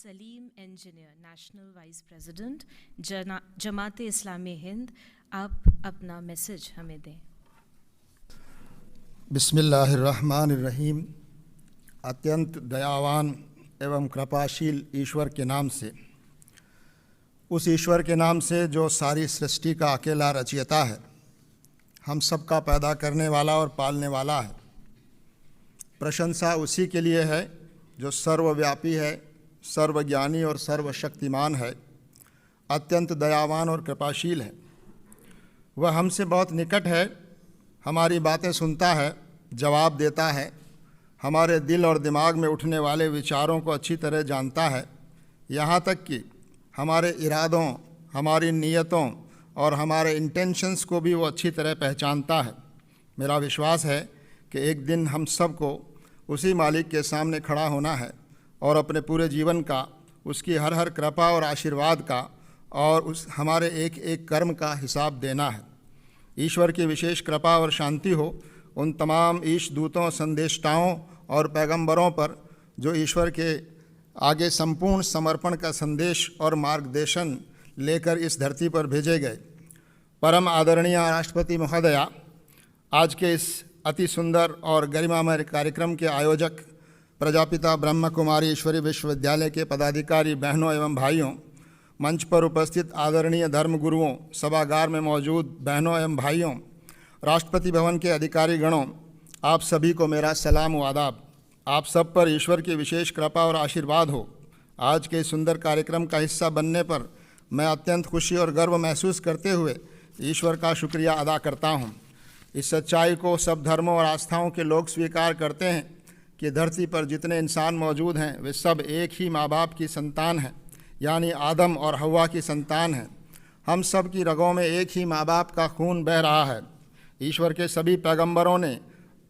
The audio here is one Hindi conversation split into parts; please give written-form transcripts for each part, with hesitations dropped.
Salim engineer, national vice president, जमाते इस्लामी हिंद, आप अपना मैसेज हमें दें। बिस्मिल्लाहिर्रहमानिर्रहीम। अत्यंत दयावान एवं कृपाशील ईश्वर के नाम से, उस ईश्वर के नाम से जो सारी सृष्टि का अकेला रचयिता है, हम सब का पैदा करने वाला और पालने वाला है। प्रशंसा उसी के लिए है जो सर्वव्यापी है, सर्वज्ञानी और सर्वशक्तिमान है, अत्यंत दयावान और कृपाशील है। वह हमसे बहुत निकट है, हमारी बातें सुनता है, जवाब देता है, हमारे दिल और दिमाग में उठने वाले विचारों को अच्छी तरह जानता है। यहाँ तक कि हमारे इरादों, हमारी नीयतों और हमारे इंटेंशंस को भी वो अच्छी तरह पहचानता है। मेरा विश्वास है कि एक दिन हम सब को उसी मालिक के सामने खड़ा होना है और अपने पूरे जीवन का, उसकी हर हर कृपा और आशीर्वाद का और उस हमारे एक एक कर्म का हिसाब देना है। ईश्वर की विशेष कृपा और शांति हो उन तमाम ईश दूतों, संदेष्टाओं और पैगंबरों पर जो ईश्वर के आगे संपूर्ण समर्पण का संदेश और मार्गदर्शन लेकर इस धरती पर भेजे गए। परम आदरणीय राष्ट्रपति महोदया, आज के इस अति सुंदर और गरिमामय कार्यक्रम के आयोजक, प्रजापिता ब्रह्म कुमारी ईश्वरी विश्वविद्यालय के पदाधिकारी बहनों एवं भाइयों, मंच पर उपस्थित आदरणीय धर्म गुरुओं, सभागार में मौजूद बहनों एवं भाइयों, राष्ट्रपति भवन के अधिकारी गणों, आप सभी को मेरा सलाम व आदाब। आप सब पर ईश्वर की विशेष कृपा और आशीर्वाद हो। आज के सुंदर कार्यक्रम का हिस्सा बनने पर मैं अत्यंत खुशी और गर्व महसूस करते हुए ईश्वर का शुक्रिया अदा करता हूँ। इस सच्चाई को सब धर्मों और आस्थाओं के लोग स्वीकार करते हैं कि धरती पर जितने इंसान मौजूद हैं वे सब एक ही माँ बाप की संतान हैं, यानी आदम और हव्वा की संतान हैं। हम सब की रगों में एक ही माँ बाप का खून बह रहा है। ईश्वर के सभी पैगंबरों ने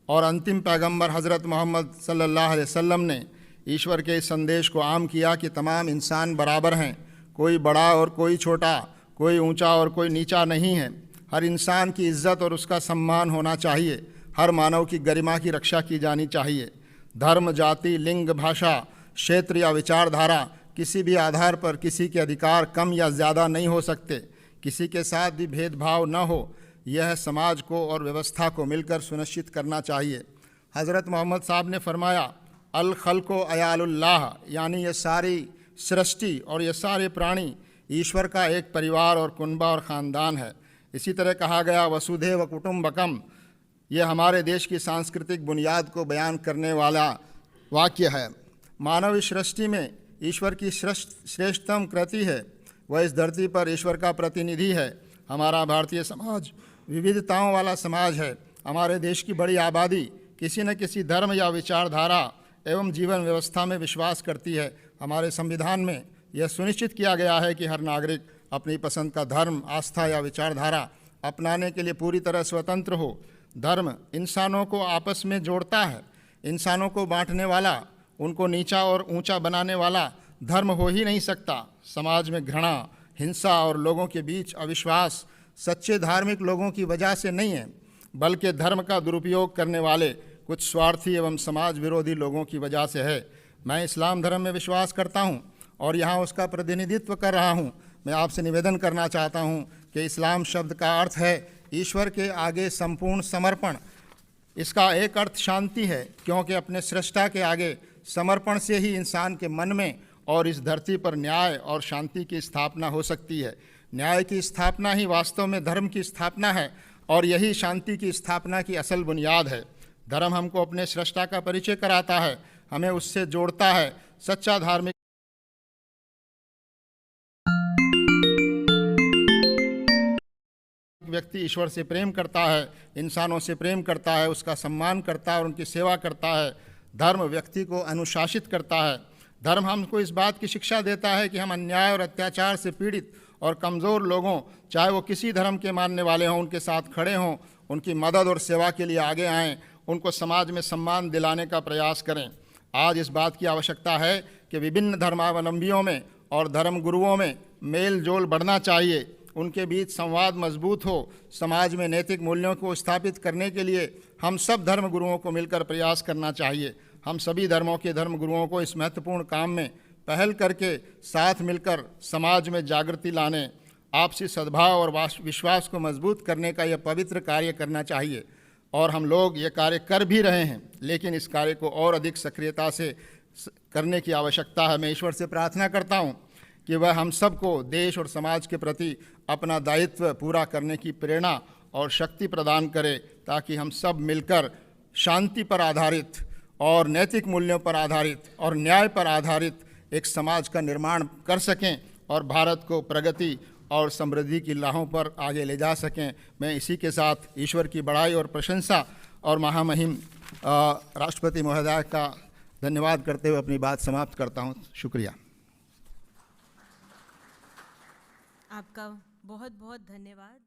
और अंतिम पैगंबर हज़रत मोहम्मद सल्लल्लाहु अलैहि वसल्लम ने ईश्वर के इस संदेश को आम किया कि तमाम इंसान बराबर हैं, कोई बड़ा और कोई छोटा, कोई ऊंचा और कोई नीचा नहीं है। हर इंसान की इज्जत और उसका सम्मान होना चाहिए। हर मानव की गरिमा की रक्षा की जानी चाहिए। धर्म, जाति, लिंग, भाषा, क्षेत्र या विचारधारा किसी भी आधार पर किसी के अधिकार कम या ज़्यादा नहीं हो सकते। किसी के साथ भी भेदभाव न हो, यह समाज को और व्यवस्था को मिलकर सुनिश्चित करना चाहिए। हज़रत मोहम्मद साहब ने फरमाया, अल खल्को अयालुल्लाह, यानी ये सारी सृष्टि और ये सारे प्राणी ईश्वर का एक परिवार और कुनबा और ख़ानदान है। इसी तरह कहा गया, वसुधैव कुटुम्बकम, ये हमारे देश की सांस्कृतिक बुनियाद को बयान करने वाला वाक्य है। मानव इस सृष्टि में ईश्वर की श्रेष्ठतम कृति है। वह इस धरती पर ईश्वर का प्रतिनिधि है। हमारा भारतीय समाज विविधताओं वाला समाज है। हमारे देश की बड़ी आबादी किसी न किसी धर्म या विचारधारा एवं जीवन व्यवस्था में विश्वास करती है। हमारे संविधान में यह सुनिश्चित किया गया है कि हर नागरिक अपनी पसंद का धर्म, आस्था या विचारधारा अपनाने के लिए पूरी तरह स्वतंत्र हो। धर्म इंसानों को आपस में जोड़ता है। इंसानों को बांटने वाला, उनको नीचा और ऊंचा बनाने वाला धर्म हो ही नहीं सकता। समाज में घृणा, हिंसा और लोगों के बीच अविश्वास सच्चे धार्मिक लोगों की वजह से नहीं है, बल्कि धर्म का दुरुपयोग करने वाले कुछ स्वार्थी एवं समाज विरोधी लोगों की वजह से है। मैं इस्लाम धर्म में विश्वास करता हूँ और यहाँ उसका प्रतिनिधित्व कर रहा हूँ। मैं आपसे निवेदन करना चाहता हूँ कि इस्लाम शब्द का अर्थ है ईश्वर के आगे संपूर्ण समर्पण। इसका एक अर्थ शांति है, क्योंकि अपने सृष्टा के आगे समर्पण से ही इंसान के मन में और इस धरती पर न्याय और शांति की स्थापना हो सकती है। न्याय की स्थापना ही वास्तव में धर्म की स्थापना है और यही शांति की स्थापना की असल बुनियाद है। धर्म हमको अपने सृष्टा का परिचय कराता है, हमें उससे जोड़ता है। सच्चा धार्मिक व्यक्ति ईश्वर से प्रेम करता है, इंसानों से प्रेम करता है, उसका सम्मान करता है और उनकी सेवा करता है। धर्म व्यक्ति को अनुशासित करता है। धर्म हमको इस बात की शिक्षा देता है कि हम अन्याय और अत्याचार से पीड़ित और कमज़ोर लोगों, चाहे वो किसी धर्म के मानने वाले हों, उनके साथ खड़े हों, उनकी मदद और सेवा के लिए आगे आएँ, उनको समाज में सम्मान दिलाने का प्रयास करें। आज इस बात की आवश्यकता है कि विभिन्न धर्मावलंबियों में और धर्म गुरुओं में मेल जोल बढ़ना चाहिए, उनके बीच संवाद मजबूत हो। समाज में नैतिक मूल्यों को स्थापित करने के लिए हम सब धर्म गुरुओं को मिलकर प्रयास करना चाहिए। हम सभी धर्मों के धर्म गुरुओं को इस महत्वपूर्ण काम में पहल करके साथ मिलकर समाज में जागृति लाने, आपसी सद्भाव और विश्वास को मजबूत करने का यह पवित्र कार्य करना चाहिए। और हम लोग ये कार्य कर भी रहे हैं, लेकिन इस कार्य को और अधिक सक्रियता से करने की आवश्यकता है। मैं ईश्वर से प्रार्थना करता हूँ कि वह हम सबको देश और समाज के प्रति अपना दायित्व पूरा करने की प्रेरणा और शक्ति प्रदान करे, ताकि हम सब मिलकर शांति पर आधारित और नैतिक मूल्यों पर आधारित और न्याय पर आधारित एक समाज का निर्माण कर सकें और भारत को प्रगति और समृद्धि की राहों पर आगे ले जा सकें। मैं इसी के साथ ईश्वर की बड़ाई और प्रशंसा और महामहिम राष्ट्रपति महोदय का धन्यवाद करते हुए अपनी बात समाप्त करता हूँ। शुक्रिया। आपका बहुत बहुत धन्यवाद।